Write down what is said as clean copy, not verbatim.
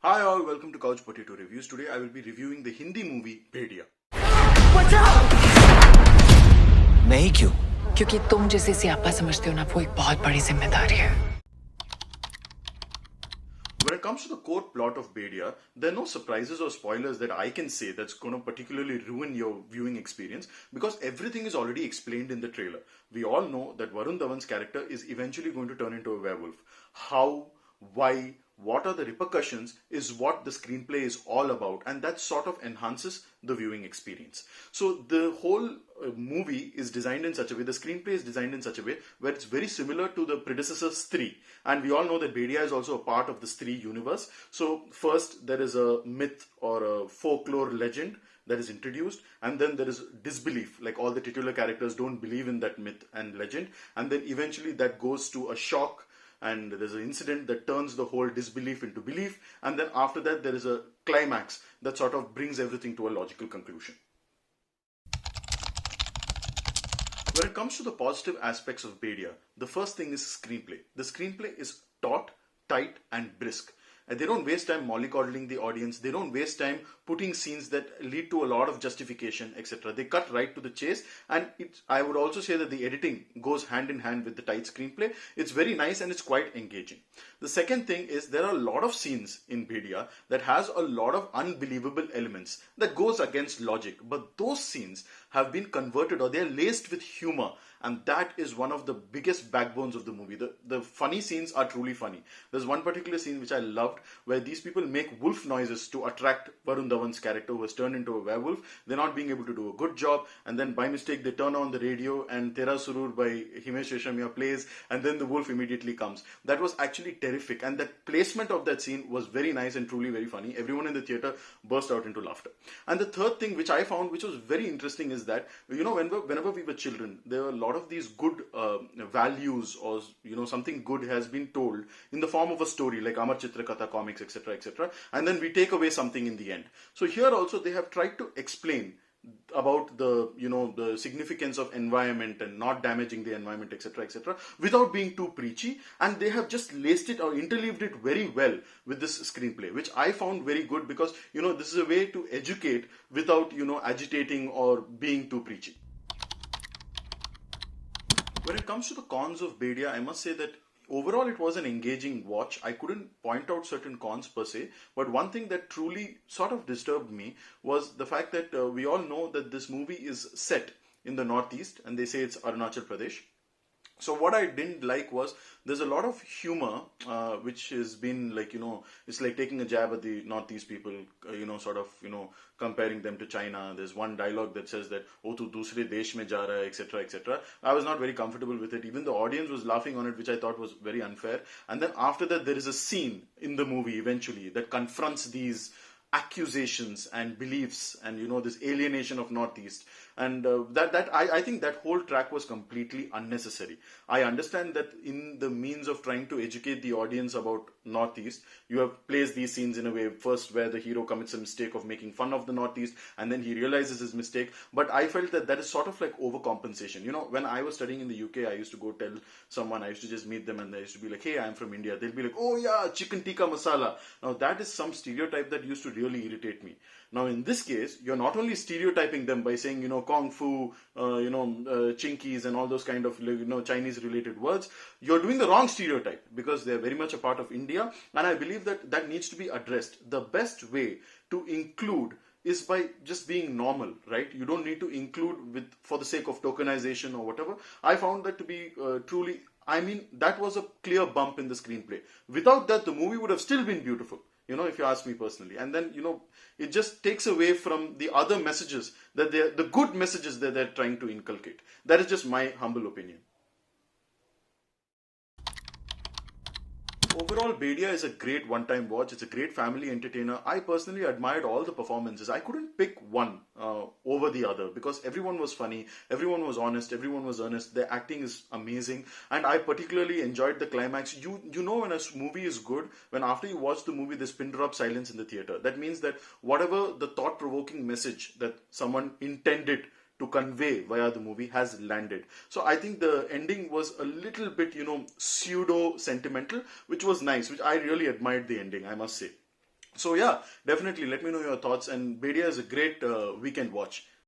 Hi all, welcome to Couch Potato Reviews. Today I will be reviewing the Hindi movie Bhediya. नहीं क्यों? क्योंकि तुम जिसे सियापा समझते हो ना, वो एक बहुत बड़ी जिम्मेदारी है. When it comes to the core plot of Bhediya, there are no surprises or spoilers that I can say that's going to particularly ruin your viewing experience because everything is already explained in the trailer. We all know that Varun Dhawan's character is eventually going to turn into a werewolf. How, why, what are the repercussions is what the screenplay is all about, and that sort of enhances the viewing experience. So the whole movie is designed in such a way, the screenplay is designed in such a way where it's very similar to the predecessors 3, and we all know that Bhediya is also a part of this 3 universe. So first there is a myth or a folklore legend that is introduced, and then there is disbelief, like all the titular characters don't believe in that myth and legend, and then eventually that goes to a shock and there's an incident that turns the whole disbelief into belief, and then after that there is a climax that sort of brings everything to a logical conclusion. When it comes to the positive aspects of Bhediya, the first thing is screenplay. The screenplay is taut, tight and brisk. And they don't waste time mollycoddling the audience. They don't waste time putting scenes that lead to a lot of justification, etc. They cut right to the chase, and I would also say that the editing goes hand in hand with the tight screenplay. It's very nice and it's quite engaging. The second thing is there are a lot of scenes in Bhediya that has a lot of unbelievable elements that goes against logic, but those scenes have been converted or they're laced with humor, and that is one of the biggest backbones of the movie. The funny scenes are truly funny. There's one particular scene which I loved where these people make wolf noises to attract Varun Dhawan's character who has turned into a werewolf. They're not being able to do a good job, and then by mistake they turn on the radio and Tera Surur by Himesh Reshammiya plays, and then the wolf immediately comes. That was actually terrific, and that placement of that scene was very nice and truly very funny. Everyone in the theater burst out into laughter. And the third thing which I found which was very interesting is that, whenever we were children, there were a lot of these good values, or something good has been told in the form of a story like Amar Chitra Katha comics, etc., etc., and then we take away something in the end. So here also they have tried to explain about the significance of environment and not damaging the environment, etc., etc., without being too preachy, and they have just laced it or interleaved it very well with this screenplay, which I found very good because this is a way to educate without agitating or being too preachy. When it comes to the cons of Bhediya, I must say that overall it was an engaging watch. I couldn't point out certain cons per se, but one thing that truly sort of disturbed me was the fact that we all know that this movie is set in the Northeast, and they say it's Arunachal Pradesh. So what I didn't like was there's a lot of humor which has been like, it's like taking a jab at the Northeast people, comparing them to China. There's one dialogue that says that, oh, tu dusre desh mein ja raha hai, etc., etc. I was not very comfortable with it. Even the audience was laughing on it, which I thought was very unfair. And then after that, there is a scene in the movie eventually that confronts these accusations and beliefs and this alienation of Northeast, and I think that whole track was completely unnecessary. I understand that in the means of trying to educate the audience about Northeast, you have placed these scenes in a way first where the hero commits a mistake of making fun of the Northeast and then he realizes his mistake, but I felt that is sort of like overcompensation. When I was studying in the UK, I used to go tell someone, I used to just meet them and I used to be like, hey, I'm from India. They'll be like, oh yeah, chicken tikka masala. Now that is some stereotype that used to really irritate me. Now in this case, you're not only stereotyping them by saying, kung fu, chinkies and all those kind of, Chinese related words, you're doing the wrong stereotype because they're very much a part of India, and I believe that needs to be addressed. The best way to include is by just being normal, right? You don't need to include for the sake of tokenization or whatever. I found that to be truly, that was a clear bump in the screenplay. Without that, the movie would have still been beautiful, if you ask me personally. And then, it just takes away from the other messages the good messages that they're trying to inculcate. That is just my humble opinion. Overall, Bhediya is a great one-time watch. It's a great family entertainer. I personally admired all the performances. I couldn't pick one over the other because everyone was funny, everyone was honest, everyone was earnest. Their acting is amazing, and I particularly enjoyed the climax. When a movie is good, when after you watch the movie there's pin drop silence in the theater. That means that whatever the thought-provoking message that someone intended to convey via the movie has landed. So I think the ending was a little bit, pseudo sentimental, which was nice, which I really admired the ending, I must say. So yeah, definitely let me know your thoughts. And Bhediya is a great weekend watch.